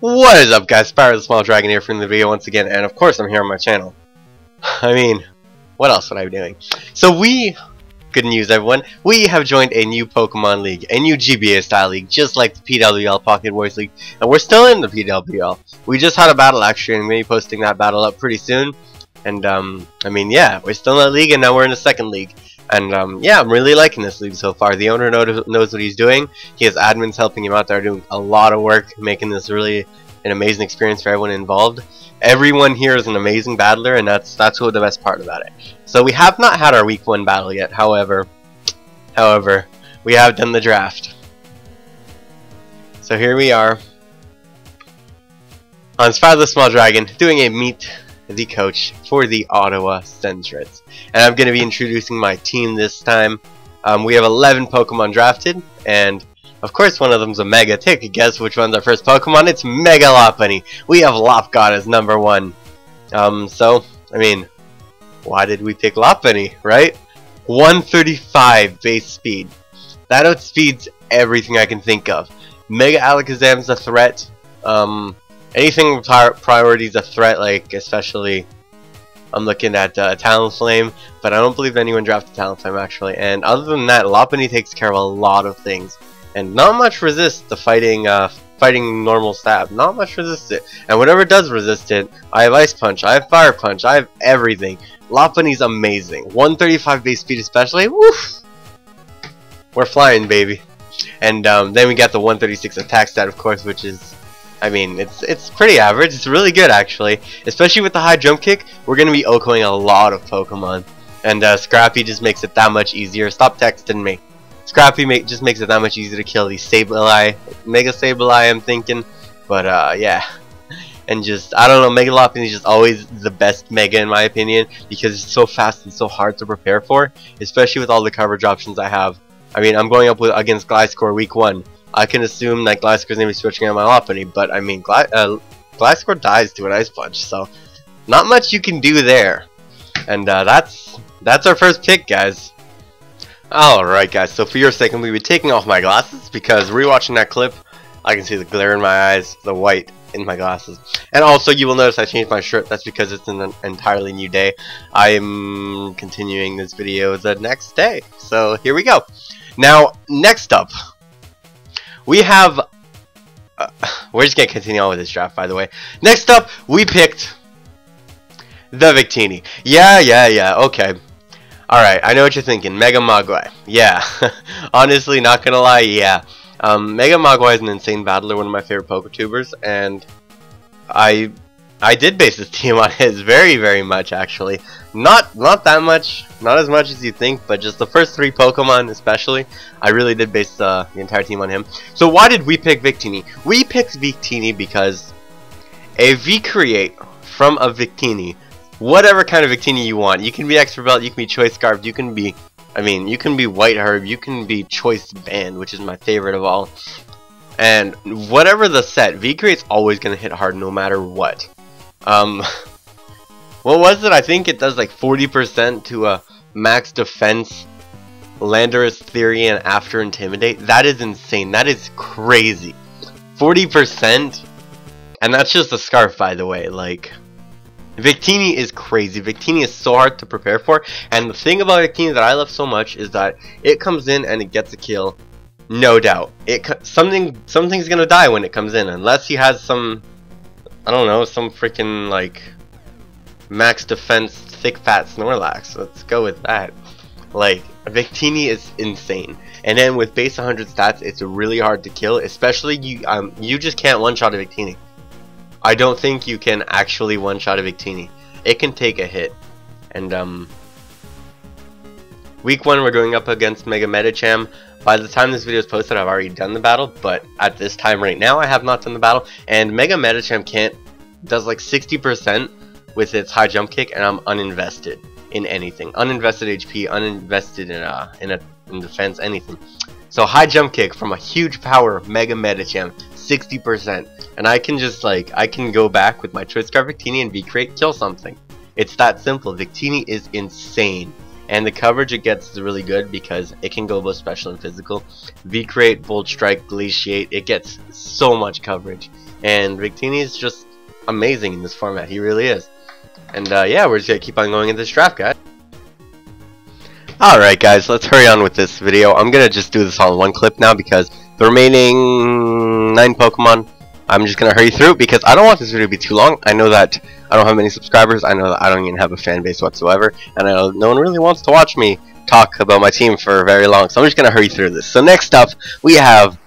What is up, guys? Spyro the Small Dragon here from the video once again, and of course I'm here on my channel. I mean, what else would I be doing? So good news everyone, we have joined a new Pokemon League, a new GBA style league, just like the PWL Pocket Wars League, and we're still in the PWL. We just had a battle actually, and I'm going to be posting that battle up pretty soon, and I mean, yeah, we're still in that league, and now we're in the second league. And yeah, I'm really liking this league so far. The owner knows what he's doing. He has admins helping him out there doing a lot of work, making this really an amazing experience for everyone involved. Everyone here is an amazing battler, and that's what the best part about it. So we have not had our week 1 battle yet. However, we have done the draft. So here we are on Spyro the Small Dragon doing a meet the coach for the Ottawa Sentrets, and I'm going to be introducing my team this time. We have 11 Pokemon drafted, and of course one of them's a Mega. Take a guess which one's our first Pokemon. It's Mega Lopunny. We have Lopgod as number 1. So I mean, why did we pick Lopunny, right? 135 base speed. That outspeeds everything I can think of. Mega Alakazam's a threat. Anything with priority is a threat, like especially I'm looking at Talonflame, but I don't believe anyone drafted Talonflame actually. And other than that, Lopunny takes care of a lot of things, and not much resists the fighting normal stab. Not much resists it, and whatever does resist it, I have Ice Punch, I have Fire Punch, I have everything. Lopunny's amazing. 135 base speed especially. Woof! We're flying, baby. And then we got the 136 attack stat, of course, which is, I mean, it's pretty average. It's really good actually, especially with the high jump kick. We're gonna be OHKOing a lot of Pokemon, and Scrappy just makes it that much easier. Stop texting me. Scrappy just makes it that much easier to kill these Sableye, Mega Sableye, I'm thinking. But yeah, and just I don't know, Mega Lopunny is just always the best Mega in my opinion, because it's so fast and so hard to prepare for, especially with all the coverage options I have. I mean, I'm going up against Gliscor week 1. I can assume that Gliscor's gonna be switching on my Lopunny, but I mean, Gliscor dies to an Ice Punch, so not much you can do there. And that's our first pick, guys. Alright, guys, so for your sake, I'm gonna be taking off my glasses, because rewatching that clip, I can see the glare in my eyes, the white in my glasses. And also, you will notice I changed my shirt. That's because it's an entirely new day. I am continuing this video the next day, so here we go. Now, next up, we have, we're just going to continue on with this draft, by the way. Next up, we picked the Victini. Yeah, okay. Alright, I know what you're thinking. Mega Mogwai. Yeah, honestly, not going to lie, yeah. Mega Mogwai is an insane battler, one of my favorite PokeTubers, and I did base this team on his very much, actually. Not that much, not as much as you think, but just the first 3 Pokemon especially, I really did base the entire team on him. So why did we pick Victini? We picked Victini because a V-Create from a Victini, whatever kind of Victini you want. You can be Expert Belt, you can be Choice Scarf, you can be, I mean, you can be White Herb, you can be Choice Band, which is my favorite of all. And whatever the set, V-Create's always going to hit hard no matter what. What was it? I think it does like 40% to a max defense, Landorus Theory, and after Intimidate. That is insane. That is crazy. 40%, and that's just a Scarf, by the way. Like, Victini is crazy. Victini is so hard to prepare for, and the thing about Victini that I love so much is that it comes in and it gets a kill, no doubt. Something's gonna die when it comes in, unless he has some, I don't know, some freaking like max defense thick fat Snorlax. Let's go with that. Like, Victini is insane, and then with base 100 stats, it's really hard to kill. Especially you just can't one-shot a Victini. I don't think you can actually one-shot a Victini. It can take a hit. And week 1 we're going up against Mega Medicham. By the time this video is posted, I've already done the battle, but at this time right now I have not done the battle. And Mega Medicham does like 60% with its high jump kick, and I'm uninvested in anything. Uninvested HP, uninvested in defense, anything. So high jump kick from a huge power Mega Medicham, 60%, and I can just I can go back with my Choice Scarf Victini and V-Create, kill something. It's that simple. Victini is insane. and the coverage it gets is really good because it can go both special and physical. V-Create, Bolt Strike, Glaciate, it gets so much coverage, and Victini is just amazing in this format. He really is. And yeah, we're just gonna keep on going in this draft, guys. Alright guys, let's hurry on with this video. I'm gonna just do this all in one clip now because the remaining 9 Pokemon, I'm just gonna hurry through because I don't want this video to be too long. I know that I don't have many subscribers, I know that I don't even have a fan base whatsoever, and I know no one really wants to watch me talk about my team for very long, so I'm just gonna hurry through this. So next up, we have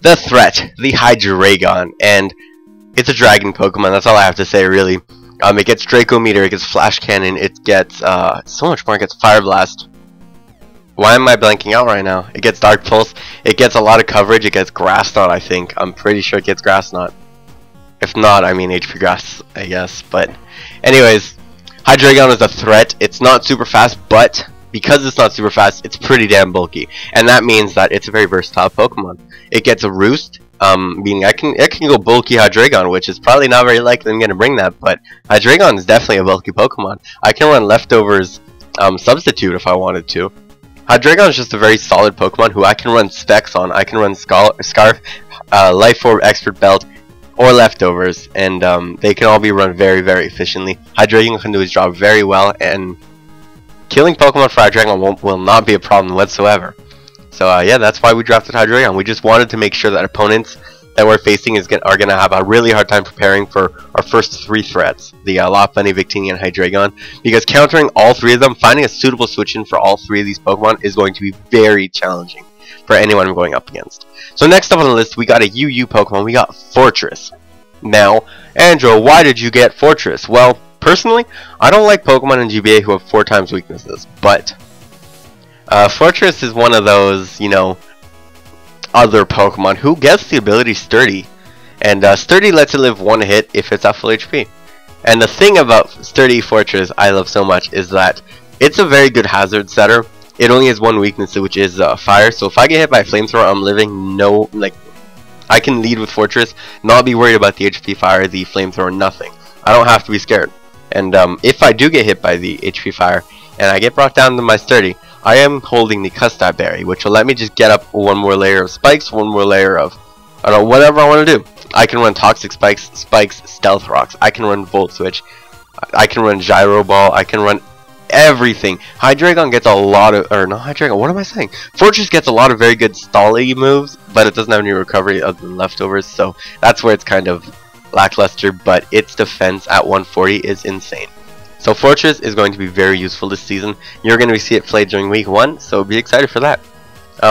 the threat, the Hydreigon, and it's a dragon Pokemon, that's all I have to say really. It gets Draco Meteor, it gets Flash Cannon, it gets so much more, it gets Fire Blast. Why am I blanking out right now? It gets Dark Pulse, it gets a lot of coverage, it gets Grass Knot I think. I'm pretty sure it gets Grass Knot. If not, I mean HP Grass, I guess. But anyways, Hydreigon is a threat. It's not super fast, but because it's not super fast, it's pretty damn bulky. And that means that it's a very versatile Pokemon. It gets a Roost. Meaning I can go bulky Hydreigon, which is probably not very likely I'm gonna bring that, but Hydreigon is definitely a bulky Pokemon. I can run Leftovers Substitute if I wanted to. Hydreigon is just a very solid Pokemon who I can run Specs on. I can run Scarf, Life Orb, Expert Belt, or Leftovers, and they can all be run very, very efficiently. Hydreigon can do his job very well, and killing Pokemon for Hydreigon will not be a problem whatsoever. So yeah, that's why we drafted Hydreigon. We just wanted to make sure that opponents that we're facing are gonna have a really hard time preparing for our first 3 threats, the Lopunny, Victini, and Hydreigon, because countering all 3 of them, finding a suitable switch-in for all 3 of these Pokemon is going to be very challenging for anyone I'm going up against. So next up on the list, we got a UU Pokemon. We got Fortress. Now, Andrew, why did you get Fortress? Well, personally, I don't like Pokemon in GBA who have 4 times weaknesses, but Fortress is one of those, you know, other Pokemon who gets the ability Sturdy, and Sturdy lets it live 1 hit if it's at full HP. And the thing about Sturdy Fortress I love so much is that it's a very good hazard setter. It only has 1 weakness, which is fire. So if I get hit by a flamethrower, I'm living I can lead with Fortress, not be worried about the HP fire, the flamethrower, nothing. I don't have to be scared. And if I do get hit by the HP fire and I get brought down to my Sturdy, I am holding the Custard Berry, which will let me just get up 1 more layer of spikes, 1 more layer of, I don't know, whatever I want to do. I can run Toxic Spikes, Stealth Rocks, I can run Volt Switch, I can run Gyro Ball, I can run everything. Hydreigon gets a lot of, or not Hydreigon, what am I saying? Fortress gets a lot of very good stally moves, but it doesn't have any recovery other than Leftovers, so that's where it's kind of lackluster, but its defense at 140 is insane. So Fortress is going to be very useful this season. You're going to see it played during week 1, so be excited for that.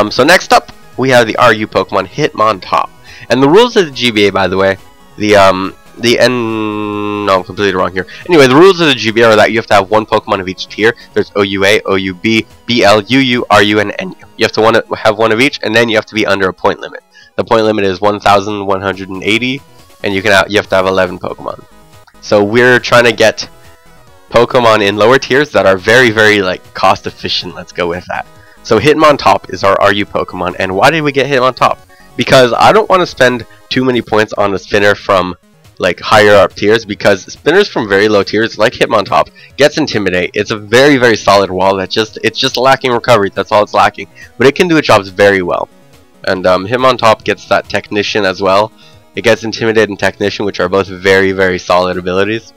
So next up, we have the RU Pokemon Hitmontop. And the rules of the GBA, by the way, no, I'm completely wrong here. Anyway, the rules of the GBA are that you have to have 1 Pokemon of each tier. There's OUA, OUB, BL, UU, RU, and NU. You have to have 1 of each, and then you have to be under a point limit. The point limit is 1,180, and you have to have 11 Pokemon. So we're trying to get Pokemon in lower tiers that are very, very cost efficient. Let's go with that. So Hitmontop is our RU Pokemon, and why did we get Hitmontop? Because I don't want to spend too many points on a spinner from higher up tiers, because spinners from very low tiers like Hitmontop gets Intimidate. It's a very, very solid wall that it's just lacking recovery. That's all it's lacking, but it can do its jobs very well. And Hitmontop gets that Technician as well. It gets Intimidate and Technician, which are both very, very solid abilities.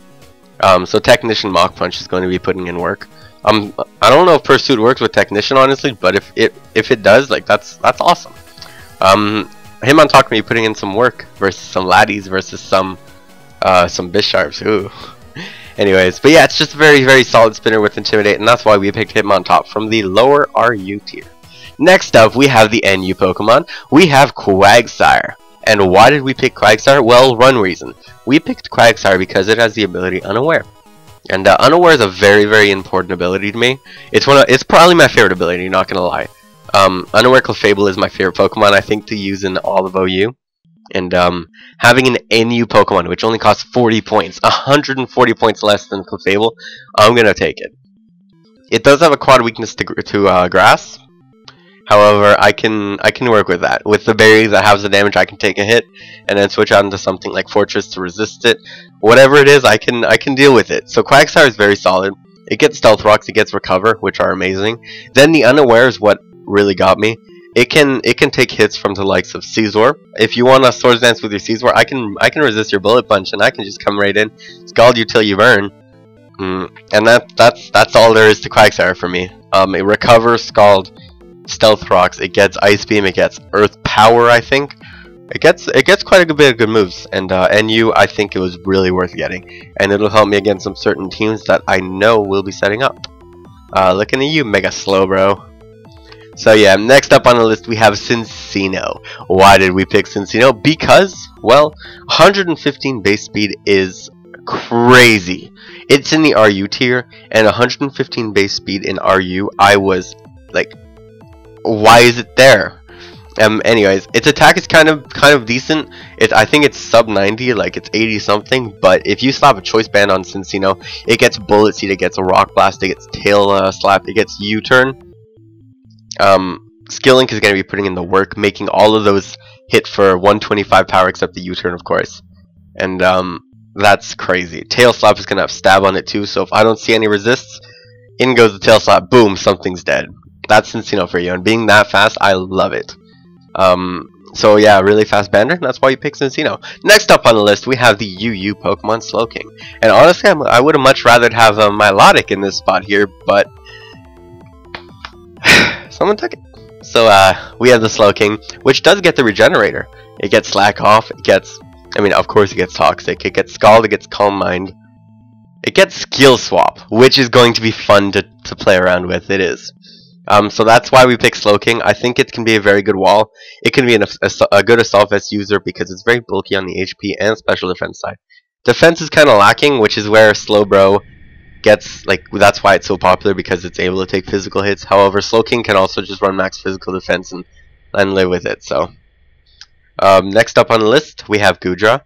So Technician Mach Punch is going to be putting in work. I don't know if Pursuit works with Technician honestly, but if it does, that's awesome. Hitmontop can be putting in some work versus some Laddies versus some Bisharps. Ooh. Anyways, but yeah, it's just a very, very solid spinner with Intimidate, and that's why we picked Hitmontop from the lower RU tier. Next up, we have the NU Pokemon. We have Quagsire. And why did we pick Quagsire? Well, one reason. We picked Quagsire because it has the ability Unaware. And Unaware is a very, very important ability to me. It's probably my favorite ability, not gonna lie. Unaware Clefable is my favorite Pokemon, I think, to use in all of OU. And having an NU Pokemon, which only costs 40 points, 140 points less than Clefable, I'm gonna take it. It does have a quad weakness to Grass. However, I can work with that. With the berry that has the damage, I can take a hit and then switch out into something like Fortress to resist it. Whatever it is, I can deal with it. So Quagsire is very solid. It gets Stealth Rocks, it gets Recover, which are amazing. Then the Unaware is what really got me. It can take hits from the likes of Caesar. If you want to Swords Dance with your Caesar, I can resist your Bullet Punch, and I can just come right in, scald you till you burn. And that's all there is to Quagsire for me. It recovers, Scald, Stealth Rocks, it gets Ice Beam, it gets Earth Power, I think. It gets quite a good bit of good moves, and NU I think it was really worth getting, and it'll help me against some certain teams that I know will be setting up. Looking at you, Mega Slowbro. So yeah, next up on the list we have Cinccino. Why did we pick Cinccino? Because, well, 115 base speed is crazy. It's in the RU tier, and 115 base speed in RU, I was like, why is it there? Anyways, its attack is kind of decent. I think it's sub 90, like it's 80 something. But if you slap a choice band on Cinccino, it gets Bullet Seed, it gets a Rock Blast, it gets Tail Slap, it gets U-Turn. Skill Link is going to be putting in the work, making all of those hit for 125 power, except the U-Turn, of course. And that's crazy. Tail Slap is going to have Stab on it too. So if I don't see any resists, in goes the Tail Slap. Boom, something's dead. That's Cinccino for you. And being that fast, I love it. So yeah, really fast bander, and that's why you pick Cinccino. Next up on the list, we have the UU Pokemon Slowking. And honestly, I would have much rather have a Milotic in this spot here, but someone took it. So we have the Slowking, which does get the Regenerator. It gets Slack Off, it gets, I mean, of course it gets Toxic, it gets Scald, it gets Calm Mind. It gets Skill Swap, which is going to be fun to play around with, it is. So that's why we pick Slowking. I think it can be a very good wall. It can be a good Assault Vest user because it's very bulky on the HP and special defense side. Defense is kind of lacking, which is where Slowbro gets, like, that's why it's so popular, because it's able to take physical hits. However, Slowking can also just run max physical defense and live with it. So next up on the list, we have Goodra.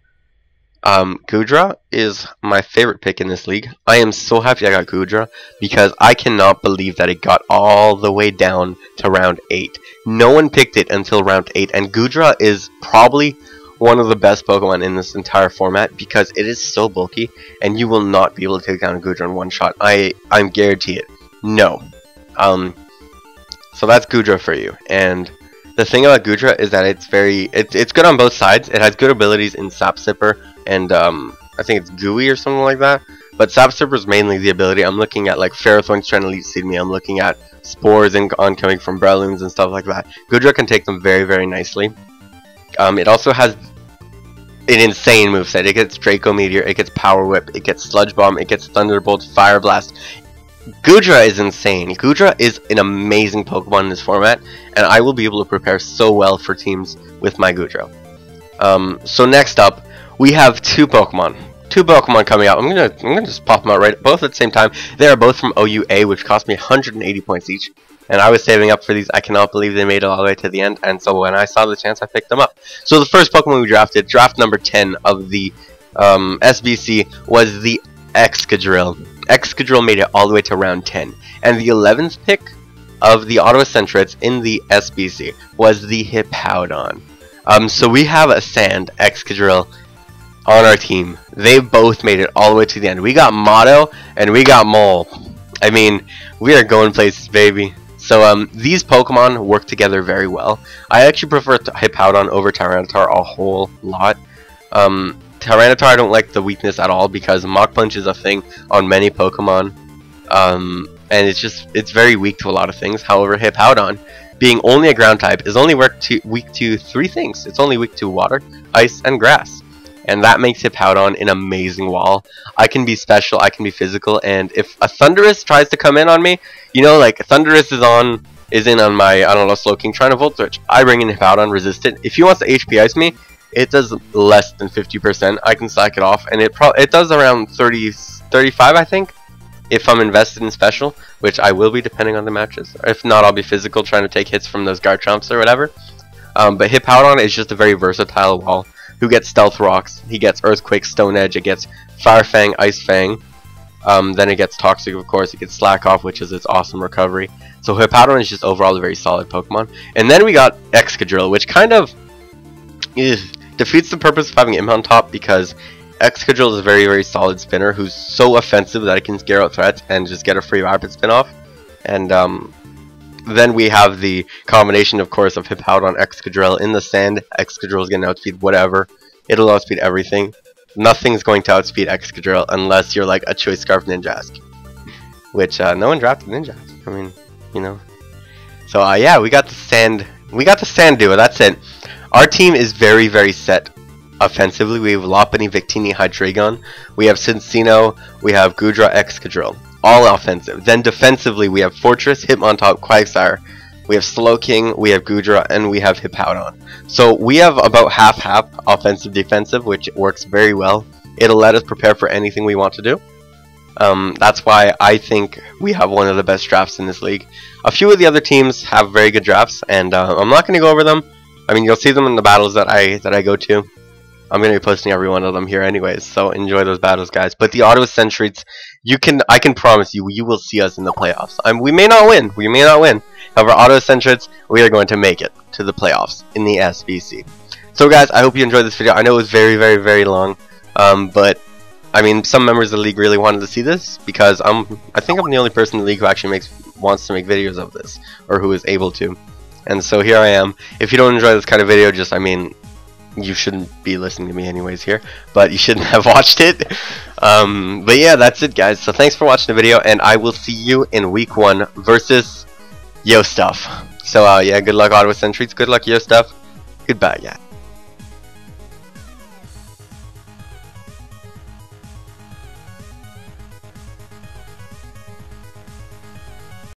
Goodra is my favorite pick in this league. I am so happy I got Goodra because I cannot believe that it got all the way down to round 8. No one picked it until round 8, and Goodra is probably one of the best Pokemon in this entire format because it is so bulky and you will not be able to take down a Goodra in one shot. I'm guarantee it. No. So that's Goodra for you. And the thing about Goodra is that it's good on both sides. It has good abilities in Sap Sipper and I think it's Gooey or something like that. But Sap Sipper is mainly the ability. I'm looking at like Ferrothorns trying to Leech Seed me. I'm looking at Spores oncoming from Breloons and stuff like that. Goodra can take them very, very nicely. It also has an insane moveset. It gets Draco Meteor, it gets Power Whip, it gets Sludge Bomb, it gets Thunderbolt, Fire Blast. Goodra is insane. Goodra is an amazing Pokemon in this format, and I will be able to prepare so well for teams with my Goodra. So next up, we have two Pokemon coming out. I'm gonna just pop them out right both at the same time. They are both from OUA, which cost me 180 points each, and I was saving up for these. I cannot believe they made it all the way to the end, and so when I saw the chance, I picked them up. So the first Pokemon we drafted, draft number 10 of the SBC, was the Excadrill. Excadrill made it all the way to round 10, and the 11th pick of the Ottawa Sentrets in the SBC was the Hippowdon. So we have a Sand Excadrill on our team. They both made it all the way to the end. We got Motto and we got Mole. I mean, we are going places, baby. So these Pokemon work together very well. I actually prefer Hippowdon over Tyranitar a whole lot. Tyranitar, I don't like the weakness at all because Mach Punch is a thing on many Pokemon, and it's very weak to a lot of things. However, Hippowdon, being only a ground type, is only weak to 3 things. It's only weak to water, ice, and grass, and that makes Hippowdon an amazing wall. I can be special, I can be physical, and if a Thundurus tries to come in on me, you know, like Thundurus is in on my, I don't know, Slowking trying to Volt Switch. I bring in Hippowdon, resist it. If he wants to HP Ice me, it does less than 50%. I can slack it off, and it does around 35, I think, if I'm invested in special, which I will be depending on the matches. If not, I'll be physical trying to take hits from those Garchomps or whatever. But Hippowdon is just a very versatile wall who gets Stealth Rocks. He gets Earthquake, Stone Edge, it gets Fire Fang, Ice Fang. Then it gets Toxic, of course. It gets Slack Off, which is its awesome recovery. So Hippowdon is just overall a very solid Pokemon. And then we got Excadrill, which kind of defeats the purpose of having him on top because Excadrill is a very, very solid spinner who's so offensive that it can scare out threats and just get a free rapid spin off. And then we have the combination, of course, of Hippowdon, Excadrill in the sand. Excadrill is going to outspeed whatever. It'll outspeed everything. Nothing's going to outspeed Excadrill unless you're like a Choice Scarf Ninjask, which no one drafted Ninjask. I mean, you know. So yeah, we got the sand. We got the sand duo. That's it. Our team is very, very set offensively. We have Lopunny, Victini, Hydreigon. We have Cinccino. We have Goodra, Excadrill. All offensive. Then defensively, we have Fortress, Hitmontop, Quagsire. We have Slowking, we have Goodra, and we have Hippowdon. So we have about half-half offensive defensive, which works very well. It'll let us prepare for anything we want to do. That's why I think we have one of the best drafts in this league. A few of the other teams have very good drafts, and I'm not going to go over them. I mean, you'll see them in the battles that I go to. I'm going to be posting every one of them here anyways, so enjoy those battles, guys. But the Ottawa Sentrets, I can promise you, you will see us in the playoffs. We may not win. We may not win. However, Ottawa Sentrets, we are going to make it to the playoffs in the SBC. So, guys, I hope you enjoyed this video. I know it was very, very, very long, but I mean, some members of the league really wanted to see this because I think I'm the only person in the league who actually wants to make videos of this, or who is able to. And so here I am. If you don't enjoy this kind of video, just, I mean, you shouldn't be listening to me anyways here, but you shouldn't have watched it. But yeah, that's it, guys. So thanks for watching the video, and I will see you in week 1 versus Yo Stuff. So yeah, good luck, Ottawa Sentrets. Good luck, Yo Stuff. Goodbye, yeah.